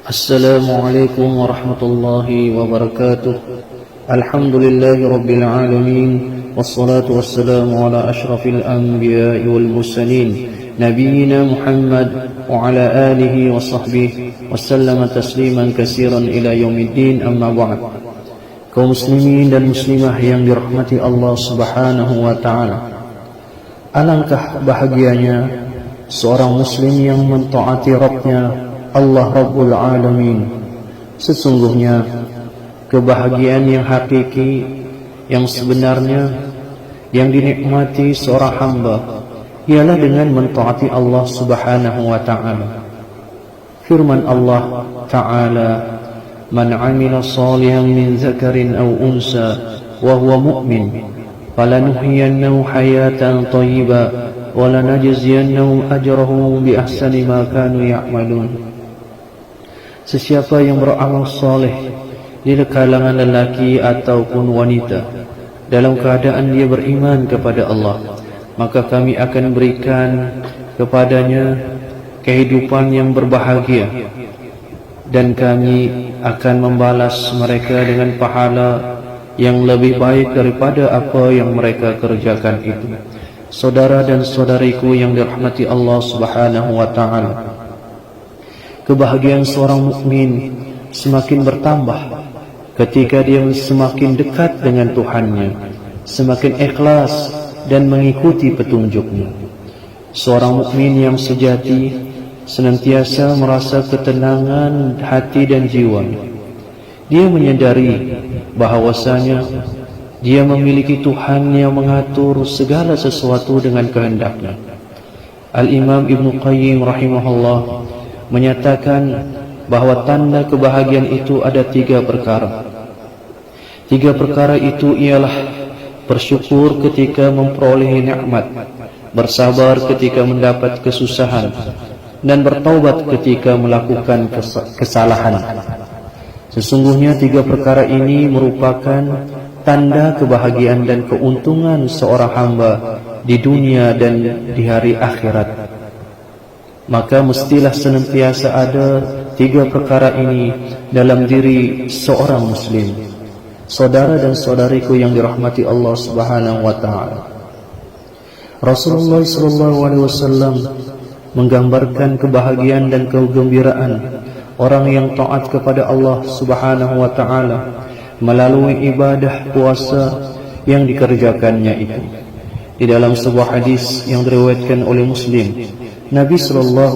Assalamualaikum warahmatullahi wabarakatuh. Alhamdulillahi rabbil alamin. Wassalatu wassalamu ala ashrafil anbiya'i wal mursalin Nabiyyina Muhammad wa ala alihi wa sahbihi Wassallama tasliman katsiran ila yaumiddin, amma ba'd. Kaum muslimin dan muslimah yang dirahmati Allah subhanahu wa ta'ala, alangkah bahagianya seorang muslim yang mentaati Rabbnya Allah Rabbul Alamin. Sesungguhnya kebahagiaan yang hakiki, yang sebenarnya, yang dinikmati seorang hamba ialah dengan mentaati Allah Subhanahu wa ta'ala. Firman Allah ta'ala, man amila salihan min zakarin aw unsa wa huwa mu'min falanuhyiyannahu hayatan thayyibah wa lanajziyannahum ajrahum bi ahsani ma kanu ya'malun. Sesiapa yang beramal saleh di kalangan lelaki ataupun wanita dalam keadaan dia beriman kepada Allah, maka kami akan berikan kepadanya kehidupan yang berbahagia, dan kami akan membalas mereka dengan pahala yang lebih baik daripada apa yang mereka kerjakan itu. Saudara dan saudariku yang dirahmati Allah Subhanahu wa ta'ala, kebahagiaan seorang mukmin semakin bertambah ketika dia semakin dekat dengan Tuhannya, semakin ikhlas dan mengikuti petunjuknya. Seorang mukmin yang sejati senantiasa merasa ketenangan hati dan jiwa. Dia menyadari bahawasanya dia memiliki Tuhan yang mengatur segala sesuatu dengan kehendaknya. Al-Imam Ibnu Qayyim rahimahullah menyatakan bahawa tanda kebahagiaan itu ada 3 perkara. 3 perkara itu ialah bersyukur ketika memperoleh nikmat, bersabar ketika mendapat kesusahan, dan bertaubat ketika melakukan kesalahan. Sesungguhnya 3 perkara ini merupakan tanda kebahagiaan dan keuntungan seorang hamba di dunia dan di hari akhirat. Maka mestilah senantiasa ada 3 perkara ini dalam diri seorang muslim. Saudara dan saudariku yang dirahmati Allah Subhanahu wa ta'ala, Rasulullah SAW menggambarkan kebahagiaan dan kegembiraan orang yang taat kepada Allah Subhanahu wa ta'ala melalui ibadah puasa yang dikerjakannya itu. Di dalam sebuah hadis yang diriwayatkan oleh Muslim, Nabi SAW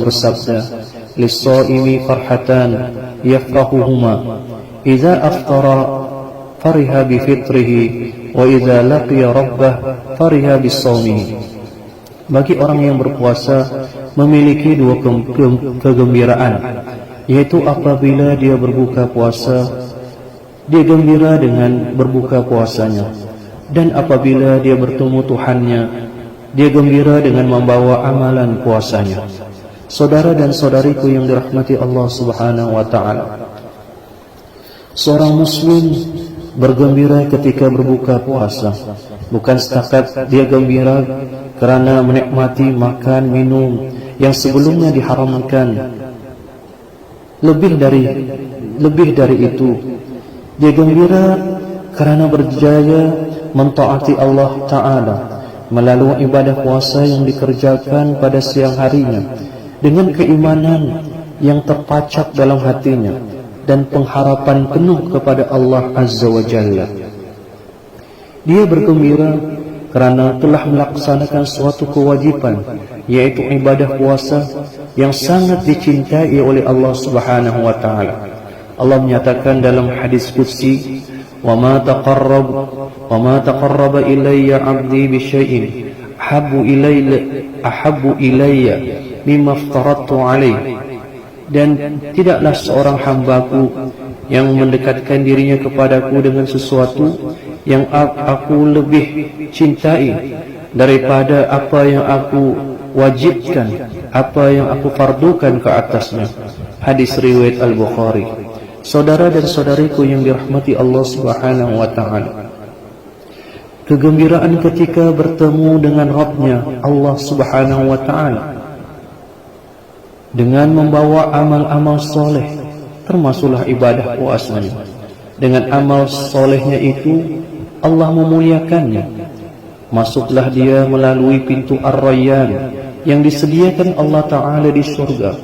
bersabda, lis-shaimi farhatan yafrahuhuma, idza aftara fariha bi fitrihi wa idza laqiya rabbah fariha bis shaumihi. Bagi orang yang berpuasa memiliki 2 kegembiraan, yaitu apabila dia berbuka puasa, dia gembira dengan berbuka puasanya, dan apabila dia bertemu Tuhannya, dia gembira dengan membawa amalan puasanya. Saudara dan saudariku yang dirahmati Allah Subhanahu wa ta'ala, seorang muslim bergembira ketika berbuka puasa bukan setakat dia gembira kerana menikmati makan minum yang sebelumnya diharamkan. Lebih dari itu, dia gembira kerana berjaya mentaati Allah Ta'ala melalui ibadah puasa yang dikerjakan pada siang harinya dengan keimanan yang terpacak dalam hatinya dan pengharapan penuh kepada Allah Azza wa Jalla. Dia bergembira kerana telah melaksanakan suatu kewajipan, yaitu ibadah puasa yang sangat dicintai oleh Allah Subhanahu wa ta'ala. Allah menyatakan dalam hadis qudsi, وَمَا تَقَرَّبَ إِلَيَّ عَبْدِي بِشَيْءٍ أَحَبُّ إِلَيَّ مِمَّا افْتَرَضْتُ عَلَيْهِ. Dan tidaklah seorang hambaku yang mendekatkan dirinya kepadaku dengan sesuatu yang aku lebih cintai daripada apa yang aku wajibkan, apa yang aku fardukan ke atasnya. Hadis riwayat Al-Bukhari. Saudara dan saudariku yang dirahmati Allah Subhanahu wa ta'ala, kegembiraan ketika bertemu dengan Rabbnya Allah Subhanahu wa ta'ala dengan membawa amal-amal soleh, termasuklah ibadah puasanya. Dengan amal solehnya itu Allah memuliakannya. Masuklah dia melalui pintu Ar-Rayyan yang disediakan Allah Ta'ala di surga,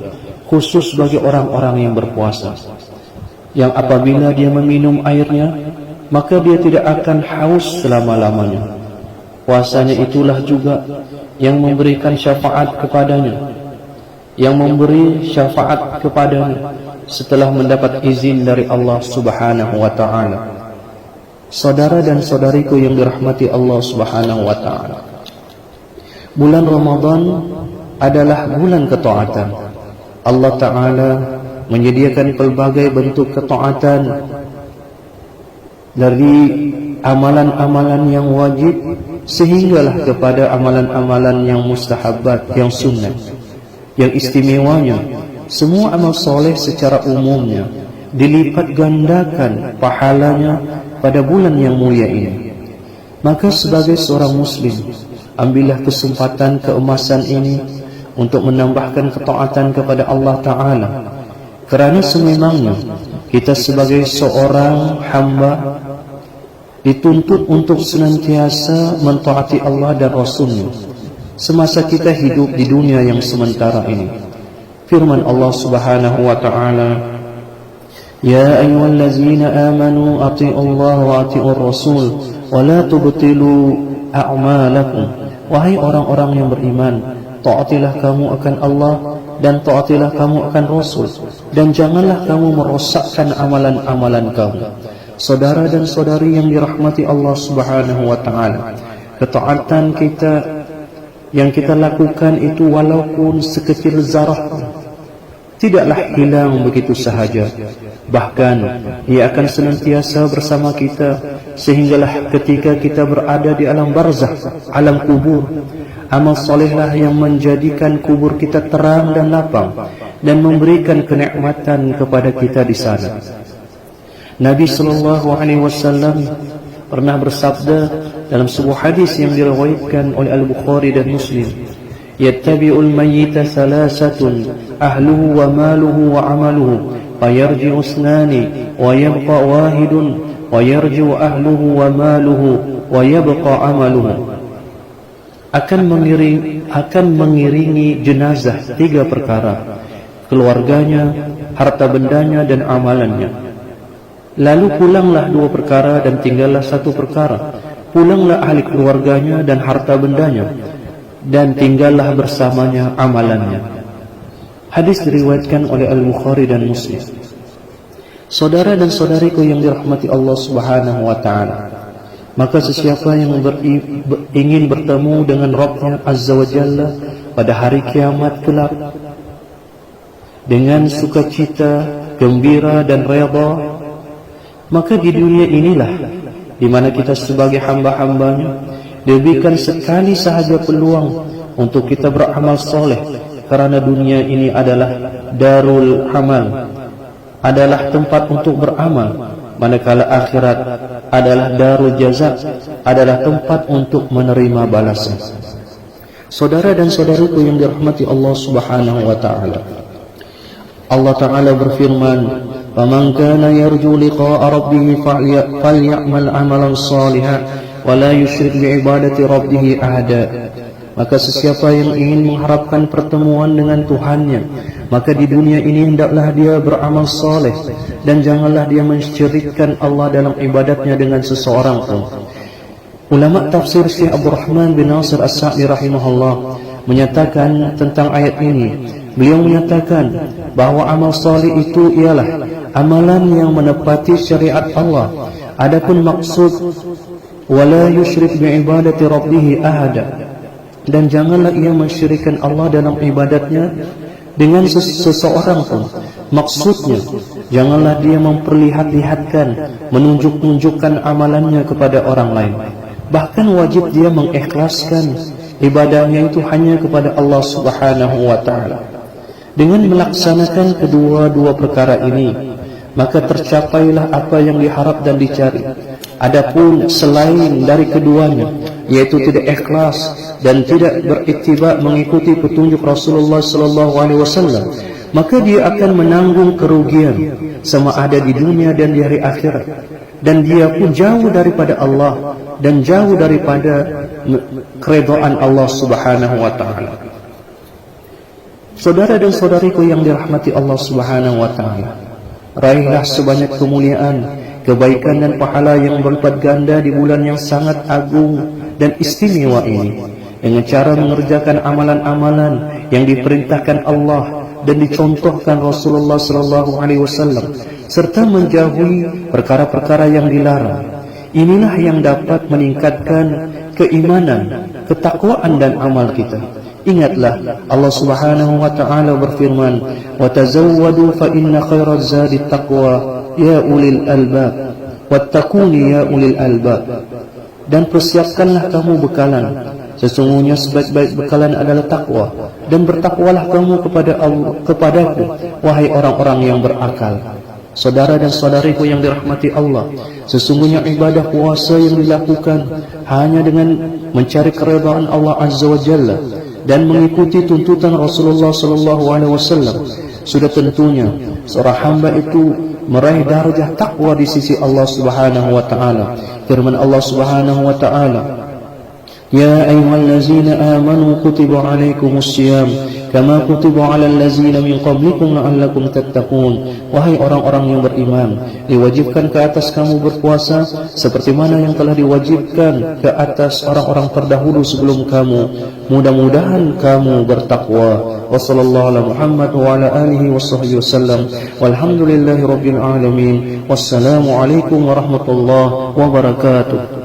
khusus bagi orang-orang yang berpuasa, yang apabila dia meminum airnya, maka dia tidak akan haus selama-lamanya. Puasanya itulah juga yang memberikan syafaat kepadanya, yang memberi syafaat kepadanya setelah mendapat izin dari Allah Subhanahu wa Ta'ala. Saudara dan saudariku yang dirahmati Allah Subhanahu wa Ta'ala, bulan Ramadan adalah bulan ketaatan. Allah Ta'ala menyediakan pelbagai bentuk ketaatan, dari amalan-amalan yang wajib sehinggalah kepada amalan-amalan yang mustahabat, yang sunnah. Yang istimewanya, semua amal soleh secara umumnya dilipat gandakan pahalanya pada bulan yang mulia ini. Maka sebagai seorang muslim, ambillah kesempatan keemasan ini untuk menambahkan ketaatan kepada Allah Ta'ala, kerana sememangnya kita sebagai seorang hamba dituntut untuk senantiasa mentaati Allah dan Rasulnya semasa kita hidup di dunia yang sementara ini. Firman Allah Subhanahu wa Ta'ala, Ya ayyuhallazina amanu ati'ullaha wa ati'ur rasul wa la tubtilu a'malakum. Wahai orang-orang yang beriman, taatilah kamu akan Allah dan taatilah kamu akan Rasul, dan janganlah kamu merosakkan amalan-amalan kamu. Saudara dan saudari yang dirahmati Allah Subhanahu wa Ta'ala, ketaatan kita yang kita lakukan itu walaupun sekecil zarah tidaklah hilang begitu sahaja. Bahkan ia akan senantiasa bersama kita sehinggalah ketika kita berada di alam barzakh, alam kubur. Amal solehlah yang menjadikan kubur kita terang dan lapang dan memberikan kenikmatan kepada kita di sana. Nabi SAW pernah bersabda dalam sebuah hadis yang diriwayatkan oleh Al-Bukhari dan Muslim, Yattabi'ul mayyita salasatun ahluhu wa maluhu wa amaluhu fayarji'u isnani wa yabqa wahidun wa yarji'u ahluhu wa maluhu wa yabqa amaluhu. Akan mengiringi jenazah tiga perkara, keluarganya, harta bendanya dan amalannya. Lalu pulanglah dua perkara dan tinggallah satu perkara. Pulanglah ahli keluarganya dan harta bendanya, dan tinggallah bersamanya amalannya. Hadis diriwayatkan oleh Al-Bukhari dan Muslim. Saudara dan saudariku yang dirahmati Allah Subhanahu wa Ta'ala, maka sesiapa yang ingin bertemu dengan Rabbnya Azza wa Jalla pada hari kiamat kelak dengan sukacita, gembira dan redha, maka di dunia inilah di mana kita sebagai hamba-hambanya diberikan sekali sahaja peluang untuk kita beramal soleh, kerana dunia ini adalah darul amal, adalah tempat untuk beramal, manakala akhirat adalah darul jaza, adalah tempat untuk menerima balasan. Saudara dan saudariku yang dirahmati Allah Subhanahu wa Ta'ala, Allah Ta'ala berfirman, "Faman kana yarju liqa'a rabbih falyamal 'amalan shalihan wa la yusyrik bi'ibadati rabbih ahada." Maka sesiapa yang ingin mengharapkan pertemuan dengan Tuhannya, maka di dunia ini hendaklah dia beramal soleh dan janganlah dia mensyirikkan Allah dalam ibadatnya dengan seseorang pun. Ulama tafsir Syekh Abdul Rahman bin Nasir As-Sa'di rahimahullah menyatakan tentang ayat ini. Beliau menyatakan bahawa amal soleh itu ialah amalan yang menepati syariat Allah. Adapun maksud wala yusyrik bi'ibadati rabbih ahada, dan janganlah ia mensyirikkan Allah dalam ibadatnya dengan seseorang pun. Maksudnya, janganlah dia memperlihat-lihatkan, menunjuk-nunjukkan amalannya kepada orang lain. Bahkan wajib dia mengikhlaskan ibadahnya itu hanya kepada Allah Subhanahu wa Ta'ala. Dengan melaksanakan kedua-dua perkara ini, maka tercapailah apa yang diharap dan dicari. Adapun selain dari keduanya, yaitu tidak ikhlas, dan tidak berittiba mengikuti petunjuk Rasulullah sallallahu alaihi wasallam, maka dia akan menanggung kerugian sama ada di dunia dan di hari akhirat, dan dia pun jauh daripada Allah dan jauh daripada keridhaan Allah Subhanahu wa taala. Saudara dan saudariku yang dirahmati Allah Subhanahu wa taala, raihlah sebanyak kemuliaan, kebaikan dan pahala yang berlipat ganda di bulan yang sangat agung dan istimewa ini, dengan cara mengerjakan amalan-amalan yang diperintahkan Allah dan dicontohkan Rasulullah sallallahu alaihi wasallam, serta menjauhi perkara-perkara yang dilarang. Inilah yang dapat meningkatkan keimanan, ketakwaan dan amal kita. Ingatlah, Allah Subhanahu wa taala berfirman, "Wa tazawwadu fa inna khairaz zadi taqwa ya ulil albab, wattaquni ya ulil albab." Dan persiapkanlah kamu bekalan, sesungguhnya sebaik-baik bekalan adalah takwa, dan bertakwalah kamu kepadaku, wahai orang-orang yang berakal. Saudara dan saudariku yang dirahmati Allah, sesungguhnya ibadah puasa yang dilakukan hanya dengan mencari keridhaan Allah Azza wa Jalla dan mengikuti tuntutan Rasulullah sallallahu alaihi wasallam, sudah tentunya seorang hamba itu meraih darjah takwa di sisi Allah Subhanahu wa taala. Firman Allah Subhanahu wa taala, "Ya ayyuhallazina amanu kutiba alaikumus syiyam kama kutiba alal ladzina min qablikum la'allakum tattaqun." Wahai orang-orang yang beriman, diwajibkan ke atas kamu berpuasa seperti mana yang telah diwajibkan ke atas orang-orang terdahulu sebelum kamu, mudah-mudahan kamu bertakwa. Wa sallallahu ala Muhammad wa ala alihi washabbihi wasallam. Walhamdulillahi rabbil alamin. Wassalamu alaikum warahmatullahi wabarakatuh.